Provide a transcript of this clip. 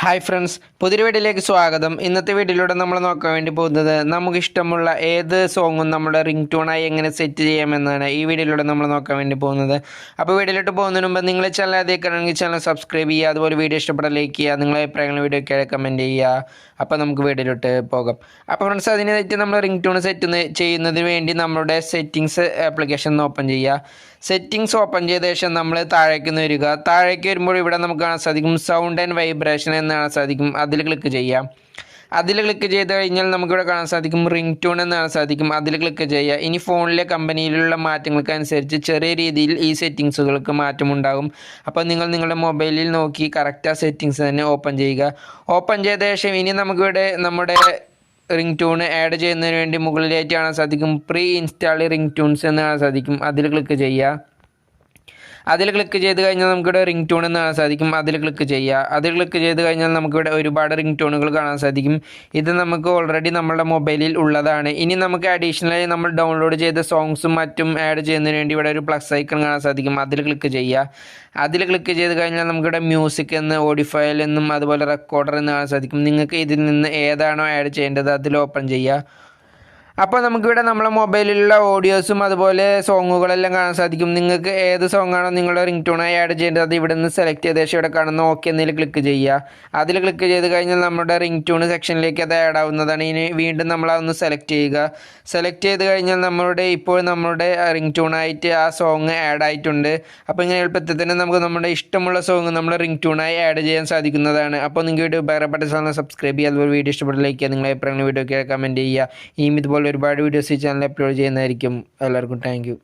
Hi friends, പുതിയൊരു വീഡിയോയിലേക്ക് സ്വാഗതം. ഇന്നത്തെ വീഡിയോയിലൂടെ നമ്മൾ നോക്കാൻ വേണ്ടി പോകുന്നത് നമുക്കിഷ്ടമുള്ള ഏത് സോങ്ങും നമ്മുടെ റിംഗ് ടൂണായി എങ്ങനെ സെറ്റ് ചെയ്യാമെന്നാണ് ഈ വീഡിയോയിലൂടെ നമ്മൾ നോക്കാൻ വേണ്ടി പോകുന്നത്. അപ്പോൾ വീഡിയോയിലോട്ട് പോകുന്നതിന് മുമ്പ് നിങ്ങൾ ചാനൽ ആദ്യമാണെങ്കിൽ ചാനൽ സബ്സ്ക്രൈബ് ചെയ്യുക, അതുപോലെ വീഡിയോ ഇഷ്ടപ്പെട്ടാൽ ലൈക്ക് ചെയ്യുക, നിങ്ങളെ അഭിപ്രായങ്ങൾ വീഡിയോയ്ക്ക് കമൻറ്റ് ചെയ്യുക. അപ്പോൾ നമുക്ക് വീഡിയോയിലോട്ട് പോകാം. അപ്പോൾ ഫ്രണ്ട്സ്, അതിനായിട്ട് നമ്മൾ റിംഗ് ടൂൺ സെറ്റ് ചെയ്യുന്നതിന് വേണ്ടി നമ്മുടെ സെറ്റിങ്സ് ആപ്ലിക്കേഷൻ ഓപ്പൺ ചെയ്യുക. സെറ്റിങ്സ് ഓപ്പൺ ചെയ്ത ശേഷം നമ്മൾ താഴേക്ക് വരിക. താഴേക്ക് വരുമ്പോൾ ഇവിടെ നമുക്ക് കാണാൻ സാധിക്കും സൗണ്ട് ആൻഡ് വൈബ്രേഷൻ എന്നാണ് സാധിക്കും. അതിൽ ക്ലിക്ക് ചെയ്യാം. അതിൽ ക്ലിക്ക് ചെയ്ത് കഴിഞ്ഞാൽ നമുക്കിവിടെ കാണാൻ സാധിക്കും റിംഗ് ടൂൺ എന്നാണ് സാധിക്കും. അതിൽ ക്ലിക്ക് ചെയ്യുക. ഇനി ഫോണിലെ കമ്പനിയിലുള്ള മാറ്റങ്ങൾക്കനുസരിച്ച് ചെറിയ രീതിയിൽ ഈ സെറ്റിങ്സുകൾക്ക് മാറ്റമുണ്ടാകും. അപ്പോൾ നിങ്ങൾ നിങ്ങളുടെ മൊബൈലിൽ നോക്കി കറക്റ്റ് ആ സെറ്റിങ്സ് തന്നെ ഓപ്പൺ ചെയ്യുക. ഓപ്പൺ ചെയ്ത ശേഷം ഇനി നമുക്കിവിടെ നമ്മുടെ റിംഗ് ടൂൺ ആഡ് ചെയ്യുന്നതിന് വേണ്ടി മുകളിലായിട്ട് കാണാൻ സാധിക്കും പ്രീ ഇൻസ്റ്റാൾ റിംഗ് ടൂൺസ് എന്ന് കാണാൻ സാധിക്കും. അതിൽ ക്ലിക്ക് ചെയ്യുക. അതിൽ ക്ലിക്ക് ചെയ്ത് കഴിഞ്ഞാൽ നമുക്കിവിടെ റിംഗ് ടൂൺ എന്ന് കാണാൻ സാധിക്കും. അതിൽ ക്ലിക്ക് ചെയ്യുക. അതിൽ ക്ലിക്ക് ചെയ്ത് കഴിഞ്ഞാൽ നമുക്കിവിടെ ഒരുപാട് റിംഗ് ടൂണുകൾ കാണാൻ സാധിക്കും. ഇത് നമുക്ക് ഓൾറെഡി നമ്മുടെ മൊബൈലിൽ ഉള്ളതാണ്. ഇനി നമുക്ക് അഡീഷണലായി നമ്മൾ ഡൗൺലോഡ് ചെയ്ത സോങ്സും മറ്റും ആഡ് ചെയ്യുന്നതിന് വേണ്ടി ഇവിടെ ഒരു പ്ലസ് ഐക്കൺ കാണാൻ സാധിക്കും. അതിൽ ക്ലിക്ക് ചെയ്യുക. അതിൽ ക്ലിക്ക് ചെയ്ത് കഴിഞ്ഞാൽ നമുക്കിവിടെ മ്യൂസിക് എന്ന്, ഓഡിയോ ഫയൽ എന്നും അതുപോലെ റെക്കോർഡർ എന്ന് കാണാൻ സാധിക്കും. നിങ്ങൾക്ക് ഇതിൽ നിന്ന് ഏതാണോ ആഡ് ചെയ്യേണ്ടത് അതിൽ ഓപ്പൺ ചെയ്യുക. അപ്പോൾ നമുക്കിവിടെ നമ്മളെ മൊബൈലിലുള്ള ഓഡിയോസും അതുപോലെ സോങ്ങുകളെല്ലാം കാണാൻ സാധിക്കും. നിങ്ങൾക്ക് ഏത് സോങ്ങാണോ നിങ്ങളുടെ റിംഗ് ടൂണായി ആഡ് ചെയ്യേണ്ടത് അത് ഇവിടെ നിന്ന് സെലക്ട് ചെയ്ത ശേഷം ഇവിടെ കാണുന്ന ഓക്കെ എന്നതിൽ ക്ലിക്ക് ചെയ്യുക. അതിൽ ക്ലിക്ക് ചെയ്ത് കഴിഞ്ഞാൽ നമ്മുടെ റിംഗ് ടൂൺ സെക്ഷനിലേക്ക് അത് ആഡ് ആവുന്നതാണ്. ഇനി വീണ്ടും നമ്മൾ അതൊന്ന് സെലക്ട് ചെയ്യുക. സെലക്ട് ചെയ്ത് കഴിഞ്ഞാൽ ഇപ്പോൾ നമ്മുടെ റിംഗ് ടൂണായിട്ട് ആ സോങ് ആഡ് ആയിട്ടുണ്ട്. അപ്പോൾ ഇങ്ങനെ എളുപ്പത്തിൽ തന്നെ നമുക്ക് നമ്മുടെ ഇഷ്ടമുള്ള സോങ് നമ്മുടെ റിംഗ് ടൂണായി ആഡ് ചെയ്യാൻ സാധിക്കുന്നതാണ്. അപ്പോൾ നിങ്ങൾക്ക് വീഡിയോ ഉപകാരപ്പെട്ട ചാനൽ സബ്സ്ക്രൈബ് ചെയ്യുക, അതുപോലെ വീഡിയോ ഇഷ്ടപ്പെട്ട ലൈക്ക് ചെയ്യുക, നിങ്ങളെ അഭിപ്രായങ്ങൾ വീഡിയോയ്ക്ക് കമൻറ്റ് ചെയ്യുക. ഇതുപോലെ ഒരുപാട് വീഡിയോസ് ഈ ചാനൽ അപ്ലോഡ് ചെയ്യുന്നതായിരിക്കും. എല്ലാവർക്കും താങ്ക് യു.